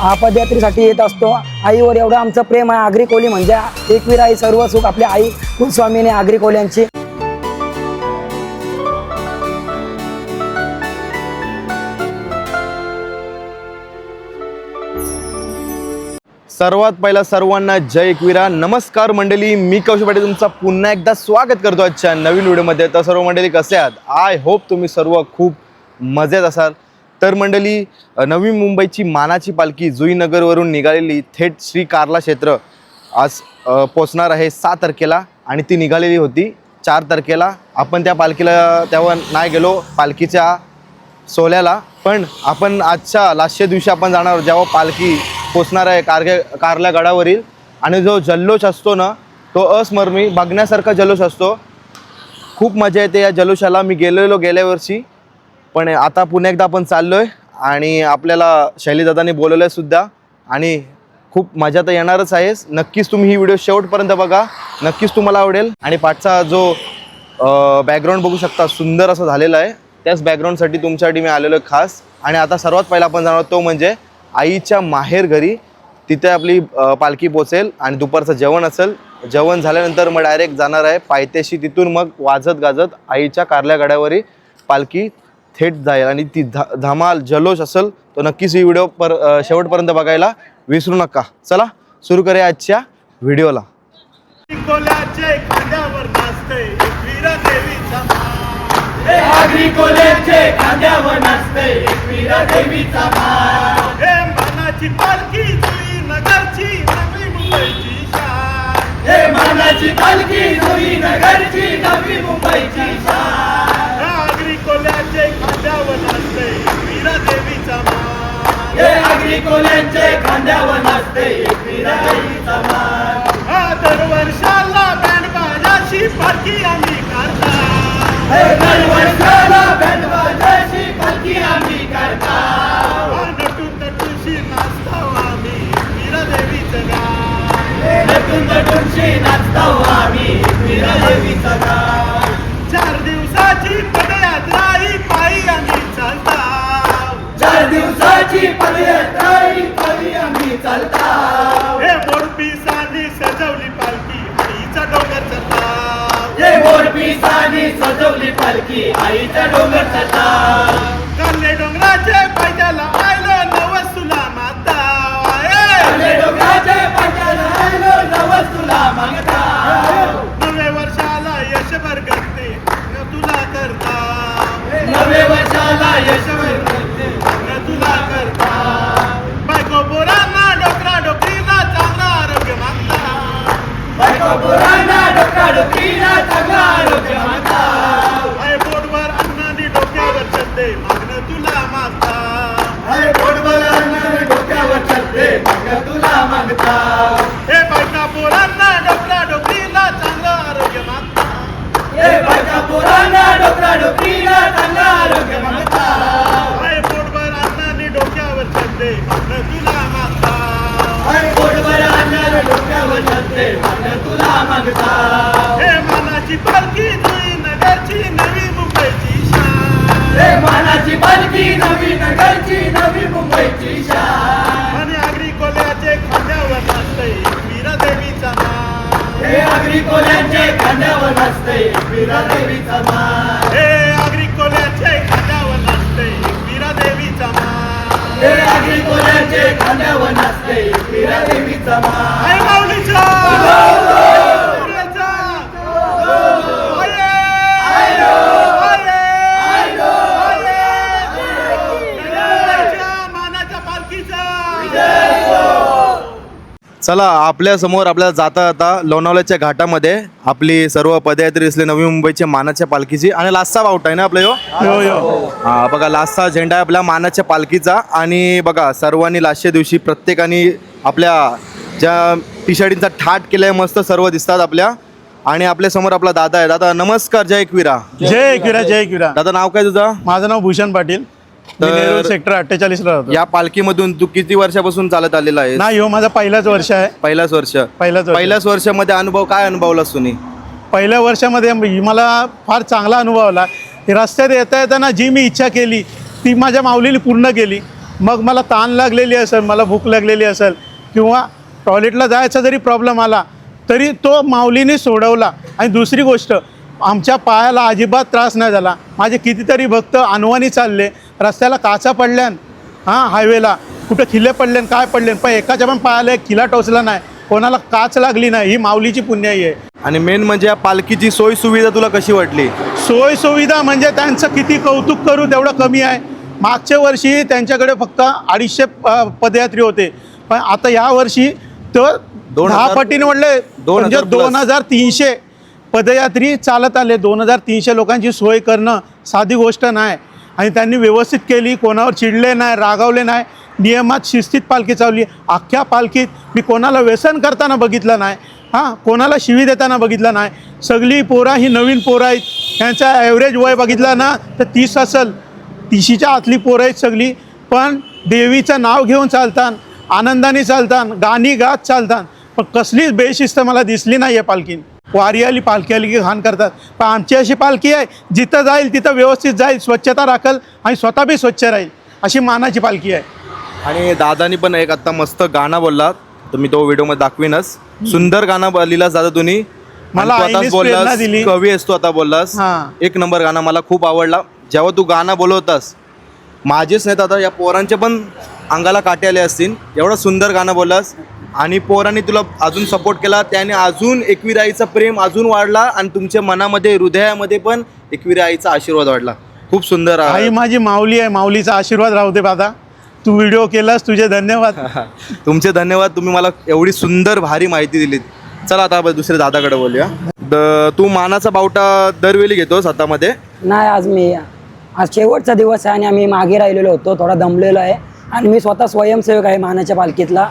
पदयात्रेसाठी येत असतो। आईवर एवढं आमचं प्रेम आहे। आगरी कोली म्हणजे एकवीर आई, सर्व सुख आपल्या आई कुलस्वामीने आगरी कोल्यांची। सर्वात पहिला सर्वांना जय एकवीरा। नमस्कार मंडळी, मी कौशिक पाटील तुमचा पुन्हा एकदा स्वागत करतो आजच्या नवीन व्हिडिओमध्ये। तर सर्व मंडळी कसे आहात? आय होप तुम्ही सर्व खूप मजेत असाल। तर मंडळी, नवी मुंबईची मानाची पालखी जुईनगरवरून निघालेली थेट श्री कार्ला क्षेत्र आज पोचणार आहे 6 तारखेला आणि ती निघालेली होती 4 तारखेला। आपण त्या पालखीला तेव्हा नाही गेलो पालखीच्या सोहळ्याला, पण आपण आजच्या लास्टच्या दिवशी आपण जाणार जेव्हा पालखी पोचणार आहे कार्ला गडावरील। आणि जो जल्लोष असतो ना तो अस्मरणीय बघण्यासारखा जल्लोष असतो। खूप मजा येते या जल्लोषाला। मी गेलेलो गेल्या वर्षी, पण आता पुन्हा एकदा आपण चाललोय आणि आपल्याला शैलीदादांनी बोलवलंय सुद्धा आणि खूप मजा तर येणारच आहे। नक्कीच तुम्ही ही व्हिडिओ शेवटपर्यंत बघा, नक्कीच तुम्हाला आवडेल। आणि पाठचा जो बॅकग्राऊंड बघू शकता सुंदर असं झालेला आहे, त्याच बॅकग्राऊंडसाठी तुमच्यासाठी मी आलेलो आहे खास। आणि आता सर्वात पहिला आपण जाणार तो म्हणजे आईच्या माहेर घरी। तिथे आपली पालखी पोचेल आणि दुपारचं जेवण असेल। जेवण झाल्यानंतर मग डायरेक्ट जाणार आहे पायथ्याशी, तिथून मग वाजत गाजत आईच्या कार्ल्या गडावरी पालखी थेट जाईल आणि ती धमाल जल्लोष असेल। तो नक्कीच ही व्हिडिओ शेवटपर्यंत बघायला विसरू नका। चला सुरू करूया आजच्या व्हिडिओला। आगरी कोल्यांचे खांद्यावर नाचते एकवीरा देवीचा मान। हे मानाची पालखी जुईनगरची नवी मुंबईची शान। हे मानाची पालखी जुईनगरची नवी मुंबईची शान। आगरी कोल्यांचे खांद्यावर नाचते एकवीरा देवीचा मान। हे आगरी कोल्यांचे खांद्यावर नाचते एकवीरा देवीचा मान। दरवर्षाला बँड बाजाची पालखी आम्ही काढता। दरवर्षाला बँड बाजाची पालखी आम्ही काढता। नटून नटूनशी नाचतो आम्ही एकवीरा देवीचं गाव। नटून नटूनशी नाचतो आम्ही एकवीरा देवीचं गाव। 4 दिवसाची पदयात्रा ही पायी आम्ही चालता। 4 दिवसाची पदयात्रा ही पायी आम्ही चालता। हे मोरपिसानी सजवली पालखी आईचा डोंगर चढता। हे मोरपिसानी सजवली पालखी आईचा डोंगर चढता। काले डोंगराचे पायथ्याला आयलो नवस तुला मागता। काले डोंगराचे पायथ्याला आयलो नवस तुला मागता। नवे वर्षाला यशभर करते न तुला करता। नवे वर्षाला यशभर करते न तुला करता। बायको पोरांना डोकरा डोकरीला चांगला आरोग्य मागता। बायको पोरांना डोकरा डोकरीला चांगला आरोग्य मागता। आई पोटभर अन्नानी डोक्यावर चढते मागणं तुला मागता। आई पोटभर अन्नानी डोक्यावर चढते मागणं तुला मागता। हे बायका पोरांना डोकरा डोकरीला चांगलं आरोग्य मागता। हे बायका पोरांना डोकरा डोकरीला चांगलं आरोग्य मागता। आई पोटभर अन्नानी डोक्यावर चढते मागणं तुला मागता। आई पोटभर अन्नानी डोक्यावर चढते मागणं तुला मागता। हे मानाची पालखी जुईनगरची नवी मुंबईची शान। हे मानाची पालखी जुईनगरची नवी मुंबईची शान। आणि आगरी कोल्यांचे खांद्यावर नाचते एकवीरा देवीचा मान। हे आगरी कोल्यांचे खांद्यावर नाचते एकवीरा देवीचा मान। हे आगरी कोल्यांचे खांद्यावर नाचते एकवीरा देवीचा मान। हे आगरी कोल्यांचे खांद्यावर नाचते एकवीरा देवीचा मान। आई माऊलीचा चला आपल्या समोर आपल्याला जाता जाता लोणावळ्याच्या घाटामध्ये आपली सर्व पदयात्री असले नवी मुंबईच्या मानाच्या पालखीची आणि लास्टचा बावटा आहे ना आपला हा बघा लास्टचा झेंडा आहे आपल्या मानाच्या पालखीचा। आणि बघा सर्वांनी लास्टच्या दिवशी प्रत्येकाने आपल्या ज्या टी-शर्टींचा ठाट केलाय मस्त सर्व दिसतात आपल्या। आणि आपल्या समोर आपला दादा आहे। दादा नमस्कार, जय एकवीरा। जय एकवीरा जय एकवीरा। दादा नाव काय तुझं? माझं नाव भूषण पाटील। तर सेक्टर 48 ला राहतो। या पालखीमधून तू किती वर्षापासून चालत आलेला आहे? नाही हो, माझा पहिलाच वर्ष आहे। पहिल्याच वर्षामध्ये अनुभव काय अनुभवलास तुम्ही? पहिल्या वर्षामध्ये मला फार चांगला अनुभव आला। रस्त्यात येता येताना जी मी इच्छा केली ती माझ्या माऊलीने पूर्ण केली। मग मला ताण लागलेली असेल, मला भूक लागलेली असेल किंवा टॉयलेटला जायचा जरी प्रॉब्लेम आला तरी तो माऊलीने सोडवला. आणि दुसरी गोष्ट, आमच्या पायाला अजिबात त्रास नाही झाला. माझे कितीतरी भक्त अनवाणी चालले, रस्त्याला काचा पडल्यान, हायवेला कुठं खिल्ले पडल्यान, काय पडल्यान, पण एकाच्या पण पायाला एक खिला टोचला नाही, कोणाला काच लागली नाही. ही माऊलीची पुण्याई आहे. आणि मेन म्हणजे या पालखीची सोय सुविधा तुला कशी वाटली? सोय सुविधा म्हणजे त्यांचं किती कौतुक करू तेवढं कमी आहे. मागच्या वर्षी त्यांच्याकडे फक्त 250 पदयात्री होते, पण आता यावर्षी तर 10 पटीने वाढले. म्हणजे 2300 पदयात्री चालत आले. 2300 लोकांची सोय करणं साधी गोष्ट नाही. आणि त्यांनी व्यवस्थित केली, कोणावर चिडले नाही, रागावले नाही, नियमात शिस्तीत पालखी चालली. अख्ख्या पालखीत मी कोणाला व्यसन करताना बघितलं नाही, कोणाला शिवी देताना बघितलं नाही. सगळी पोरा ही नवीन पोरं आहेत. त्यांचा ॲव्हरेज वय बघितलं ना तर 30 असेल, 30च्या आतली पोरं आहेत सगळी. पण देवीचं नाव घेऊन चालतात, आनंदाने चालतात, गाणी गात चालतात. पण कसलीच बेशिस्त मला दिसली नाही आहे पालखीन. वारी आली, पालखी आली की घाण करतात. पण आमची अशी पालखी आहे, जिथं जाईल तिथं व्यवस्थित जाईल, स्वच्छता राखल आणि स्वतः बी स्वच्छ राहील, अशी मानाची पालखी आहे. आणि दादानी पण एक आत्ता मस्त गाणं बोलला, तर मी तो व्हिडिओमध्ये दाखवीनच. सुंदर गाणं बोललीलास दादा तुम्ही. मला आणि तू आताच आईनेच बोललास, प्रेरणा दिली. कवी आहेस तू, आता बोललास. एक नंबर गाणं मला खूप आवडला. जेव्हा तू गाणं बोलवतास, माझेच नाहीत आता या पोरांच्या पण अंगाला काटे आले असतील. एवढं सुंदर गाणं बोललास आणि पोरांनी तुला अजून सपोर्ट केला, त्याने अजून एकविराईचं प्रेम अजून वाढला आणि तुमच्या मनामध्ये, हृदयामध्ये पण एकविराईचा आशीर्वाद वाढला. खूप सुंदर. आई माझी माऊली आहे, माऊलीचा आशीर्वाद राहू दे दादा. तू व्हिडिओ केलास, तुझे धन्यवाद. तुमचे धन्यवाद, तुम्ही मला एवढी सुंदर भारी माहिती दिलीत. चला आता आपण दुसऱ्या दादाकडे बोलूया. तू मानाचा बावटा दरवेळी घेतोस हातामध्ये? नाही, आज शेवटचा दिवस आहे आणि आम्ही मागे राहिलेलो होतो, थोडा दमलेलो आहे. आणि मी स्वतः स्वयंसेवक आहे मानाच्या पालखीतला,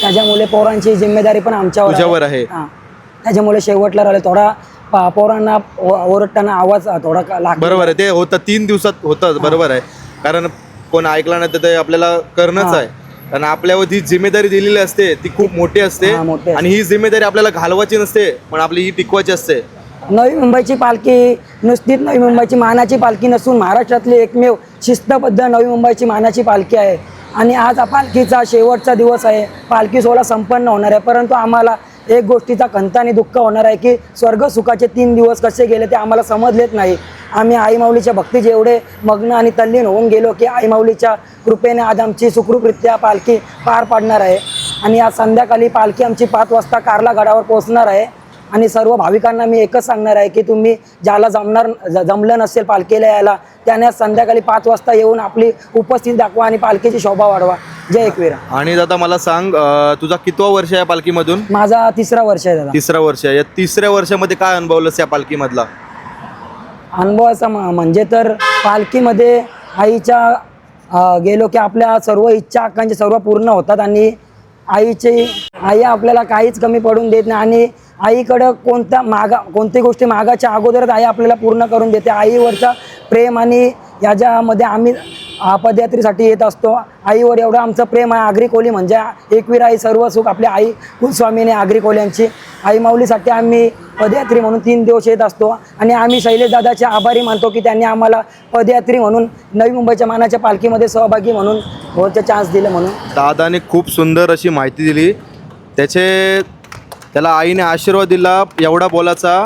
त्याच्यामुळे पोरांची जिम्मेदारी पण आमच्यावर आहे. त्याच्यामुळे शेवटला राहिले. थोडा पोरांना ओरडताना आवाज थोडा लागतो. बरोबर आहे, ते होतं 3 दिवसात होतं. बरोबर आहे, कारण कोण ऐकला नाही तर ते आपल्याला करणंच आहे. आणि आपल्यावर जी जिम्मेदारी दिलेली असते ती खूप मोठी असते. आणि ही जिम्मेदारी आपल्याला घालवायची नसते, पण आपली ही टिकवायची असते. नवी मुंबईची पालखी नुसतीच नवी मुंबईची मानाची पालखी नसून महाराष्ट्रातली एकमेव शिस्तबद्ध नवी मुंबईची मानाची पालखी आहे. आणि आज पालखीचा शेवटचा दिवस आहे, पालखी सोहळा संपन्न होणार आहे. परंतु आम्हाला एक गोष्टीचा खंत आणि दुःख होणार आहे की स्वर्ग सुखाचे 3 दिवस कसे गेले ते आम्हाला समजलेच नाही. आम्ही आई माऊलीच्या भक्तीचे एवढे मग्न आणि तल्लीन होऊन गेलो की आई माऊलीच्या कृपेने आज आमची सुखरूपरित्या पालखी पार पाडणार आहे. आणि आज संध्याकाळी पालखी आमची 5 वाजता कार्ला गडावर पोहोचणार आहे. आणि सर्व भाविकांना मी एकच सांगणार आहे की तुम्ही ज्याला जमलं नसेल पालखीला यायला, त्याने संध्याकाळी 5 वाजता येऊन आपली उपस्थिती दाखवा आणि पालखीची शोभा वाढवा. जय एकविरा. आणि दादा मला सांग, तुझा कितवा वर्ष आहे पालखीमधून? माझा 3रा वर्ष आहे दादा. 3रं वर्ष आहे. या 3ऱ्या वर्षामध्ये काय अनुभवलंस या पालखीमधला? अनुभवाचा म्हणजे तर पालखीमध्ये आईच्या गेलो की आपल्या सर्व इच्छा आकांक्षा सर्व पूर्ण होतात. आणि आई आपल्याला काहीच कमी पडून देत नाही. आणि आईकडं कोणती गोष्टी मागाच्या अगोदरच आई आपल्याला पूर्ण करून देते. आईवरचा प्रेम आणि याच्यामध्ये आम्ही पदयात्रेसाठी येत असतो. आईवर एवढं आमचं प्रेम आहे. आगरी कोली म्हणजे एकविरा आई सर्व सुख आपल्या आई कुलस्वामीने आगरी कोल्यांची. आई माऊलीसाठी आम्ही पदयात्री म्हणून 3 दिवस येत असतो. आणि आम्ही शैलेश दादाचे आभारी मानतो की त्यांनी आम्हाला पदयात्री म्हणून नवी मुंबईच्या मानाच्या पालखीमध्ये सहभागी म्हणून होण्याचा चान्स दिला. म्हणून दादाने खूप सुंदर अशी माहिती दिली. त्याला आईने आशीर्वाद दिला एवढा बोलायचा.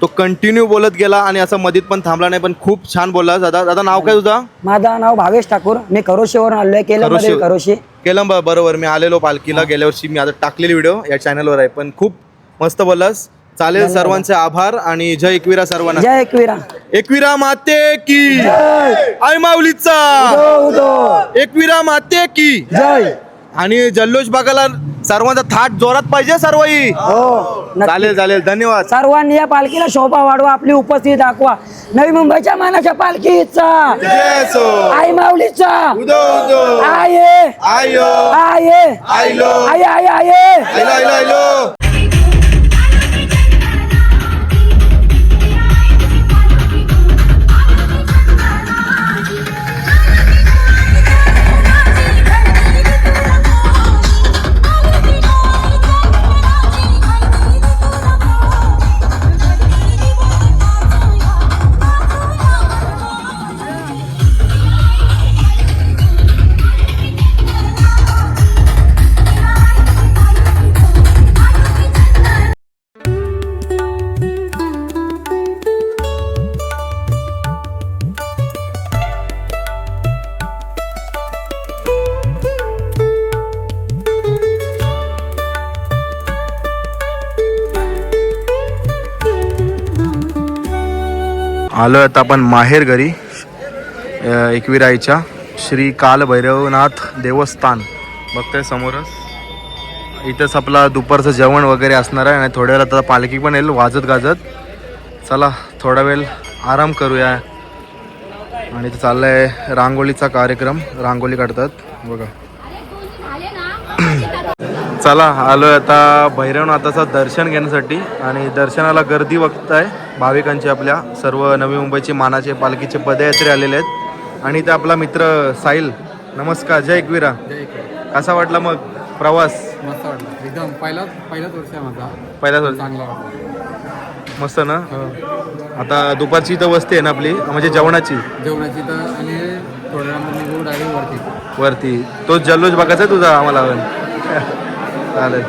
तो कंटिन्यू बोलत गेला आणि असं मधीत पण थांबला नाही, पण खूप छान बोलला. दादा नाव काय तुझं? माझं नाव भावेश ठाकूर. मी करोशीवरून आलो आहे, केलंमध्ये करोशी. बरोबर, मी आलेलो पालखीला गेल्या वर्षी. मी आता टाकलेली व्हिडिओ या चॅनलवर आहे, पण खूप मस्त बोललास. चालेल, सर्वांचे आभार आणि जय एकविरा सर्वांना. जय एकविरा. एकविरा माते की आई माऊलीचा. एकविरा माते की जय. आणि जल्लोष बघायला सर्वांचा थाट जोरात पाहिजे सर्वही. चालेल, धन्यवाद. सर्वांनी या पालखीला शोभा वाढवा, आपली उपस्थिती दाखवा. नवी मुंबईच्या मानाच्या पालखीचा, आई माऊलीचा, आये आयो आये आयलो आये आये आये आयलो आयलो आयलो. आलो आता आपण माहेर घरी एकविराईच्या श्री कालभैरवनाथ देवस्थान बघताय समोरच. इथंच आपला दुपारचं जेवण वगैरे असणार आहे आणि थोड्या वेळात आता पालखी पण येईल वाजत गाजत. चला थोडा वेळ आराम करूया. आणि इथं चाललाय रांगोळीचा कार्यक्रम, रांगोळी काढतात बघा. चला आलोय आता भैरवनाथाचं दर्शन घेण्यासाठी आणि दर्शनाला गर्दी बघताय भाविकांची. आपल्या सर्व नवी मुंबईचे मानाचे पालखीचे पदयात्री आलेले आहेत. आणि इथे आपला मित्र साहिल. नमस्कार, जय एकविरा. कसा वाटला मग प्रवास? मस्त वाटलं एकदम. पहिलाच वर्ष आहे माझा. पहिलाच चांगला वाटला. मस्त ना. आता दुपारची इथं वस्ती आहे ना आपली, म्हणजे जेवणाची जेवणाची तर आणि थोड्या निघून डायरेक्ट वरती. तो जल्लोष बघायचा आहे तुझा आम्हाला. चालेल.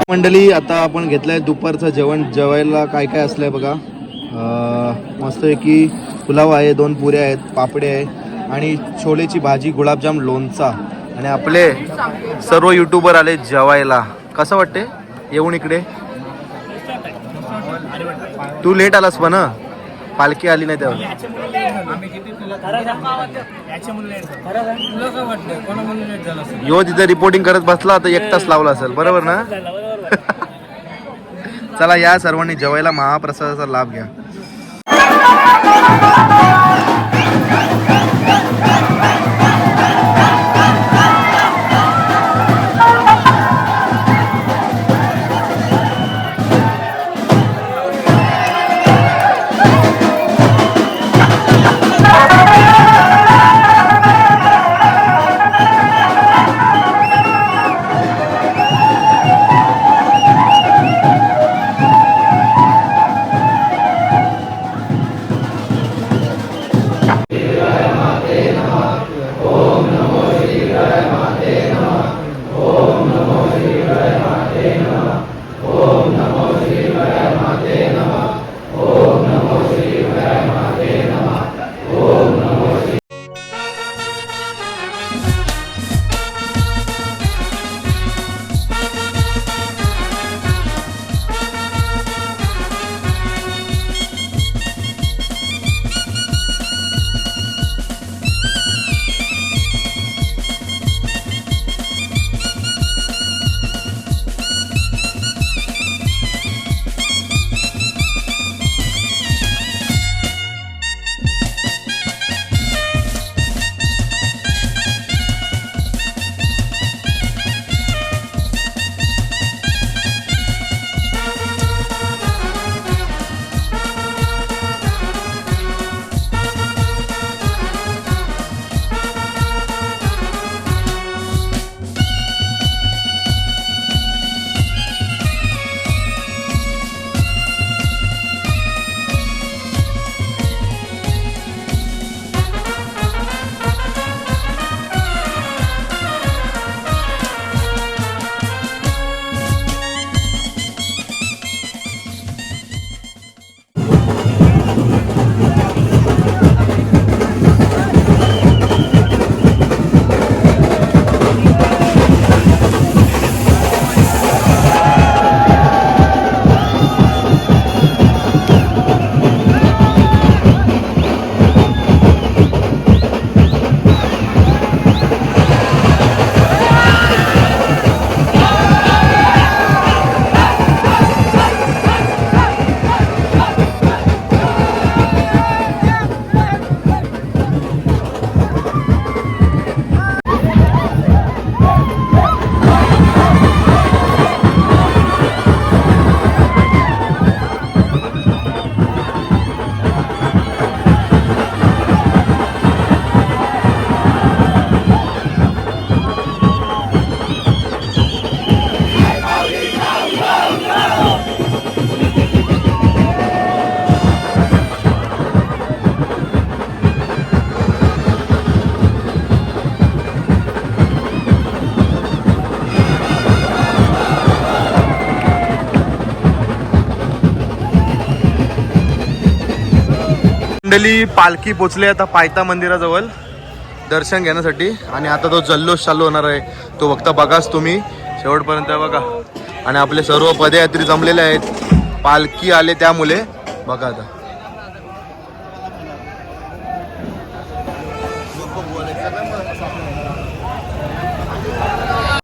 मंडळी आता आपण घेतलंय दुपारचं जेवण. जेवायला काय काय असलंय बघा. मस्तपैकी पुलाव आहे, 2 पुऱ्या आहेत, पापडे आहे आणि छोलेची भाजी, गुलाबजाम, लोणचा. आणि आपले सर्व युट्यूबर आले जेवायला. कसं वाटते येऊन इकडे? तू लेट आलास पण पालखी आली नाही तेव्हा. यो तिथे रिपोर्टिंग करत बसला तर 1 तास लावला असेल, बरोबर ना? चला या सर्वांनी जेवायला महाप्रसादाचा लाभ घ्या. मंडळी पालखी पोचली आता पायथा मंदिराजवळ दर्शन घेण्यासाठी आणि आता तो जल्लोष चालू होणार आहे तो फक्त बघाच तुम्ही शेवटपर्यंत बघा. आणि आपले सर्व पदयात्री जमलेले आहेत पालखी आले त्यामुळे बघा आता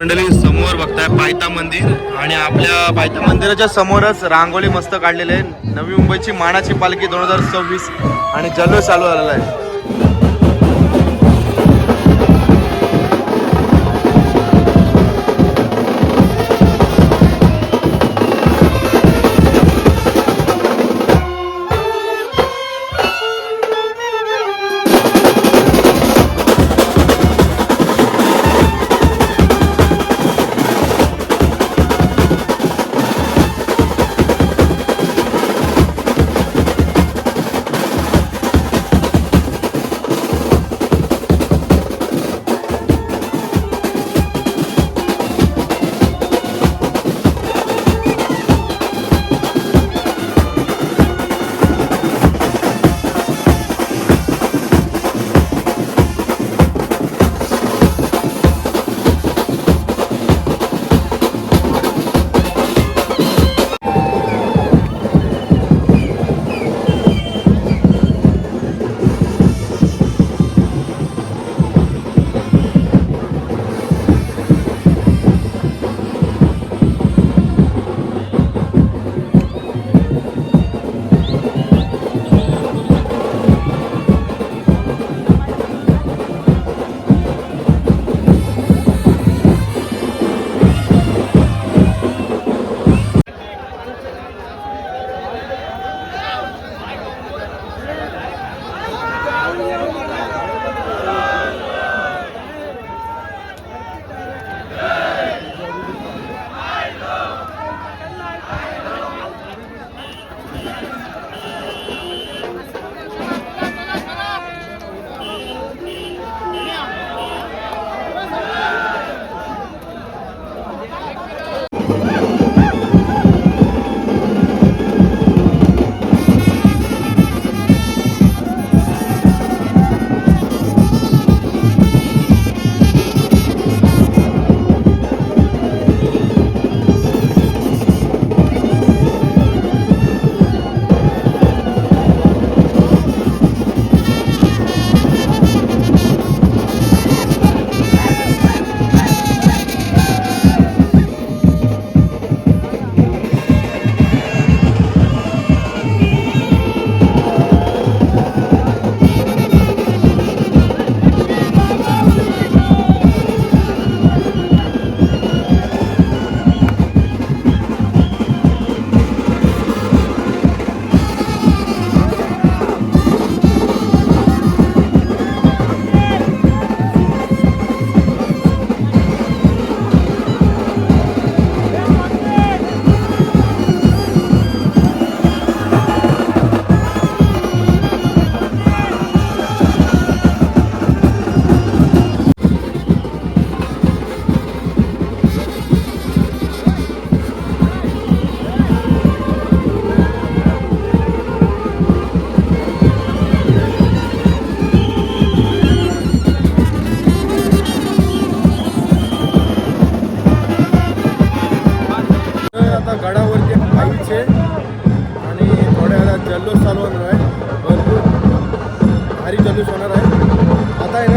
मंडळी समोर बघताय पायथा मंदिर आणि आपल्या पायथा मंदिराच्या समोरच रांगोळी मस्त काढलेली आहे. नवी मुंबईची मानाची पालखी 2026 आणि जल्लोष चालू झालेला आहे.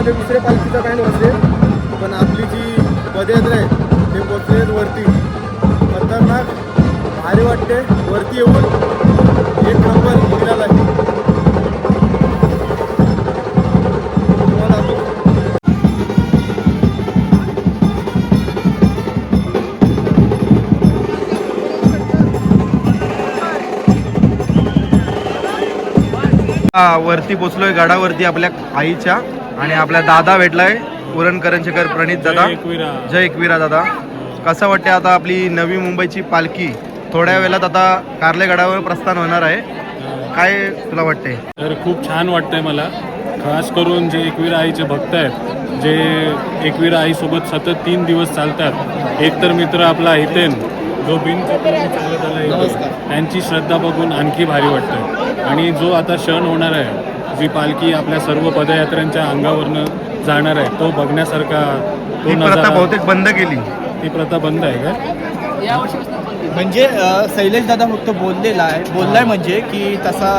दुसऱ्या पालखीचा काही नसते, पण आपली जी पदयात्रा आहे ते पोचले वरती. खतरनाक भारी वाटते. वरती येऊन एक नंबर निघाला आहे. वरती पोचलोय गडावरती आपल्या आईच्या, आणि आपला दादा भेटलाय पुरणकरंजकर प्रणित दादा. जय एकविरा दादा. कसं वाटते आता आपली नवी मुंबईची पालखी थोड्या वेळात आता कार्ले गडावर प्रस्थान होणार आहे, काय तुला वाटते? तर खूप छान वाटतंय मला, खास करून जे एकविरा आईचे भक्त आहेत, जे एकविरा आईसोबत सतत 3 दिवस चालतात. एक तर मित्र आपला हितेन जो बिनचक्राने चालत आला, त्यांची श्रद्धा बघून आणखी भारी वाटतं. आणि जो आता क्षण होणार आहे जी पालखी आपल्या सर्व पदयात्र्यांच्या अंगावरनं जाणार आहे तो बघण्यासारखा तो ती प्रथा नजारा. बहुतेक बंद केली. ती प्रथा बंद आहे का? म्हणजे शैलेश दादा फक्त बोललाय म्हणजे की तसा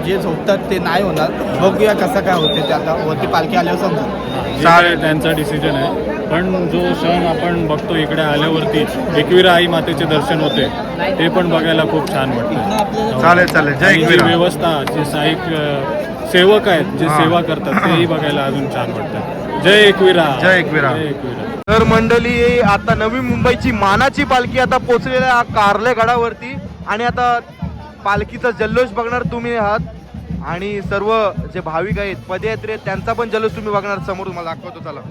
जे झोपतात ते नाही होणार. बघूया कसं काय होते ते आता वरती पालखी आल्यावर समजा. जे काय त्यांचा डिसिजन आहे. पण जो क्षण आपण बघतो इकडे आल्यावरती एकविरा आई मातेचे दर्शन होते ते पण बघायला खूप छान वाटतं. चालेल चालेल. जय आणि जी एकविरा. व्यवस्था जे सेवक आहेत जे हां. सेवा करतात तेही बघायला अजून छान वाटतं. जय एकविरा. जय एकविरा. जय एकविरा. तर मंडळी आता नवी मुंबईची मानाची पालखी आता पोहोचलेल्या आहे कारले गडावरती आणि आता पालखीचा जल्लोष बघणार तुम्ही आहात आणि सर्व जे भाविक आहेत पदयात्री आहेत त्यांचा पण जल्लोष तुम्ही बघणार. समोर तुम्हाला दाखवतो चला.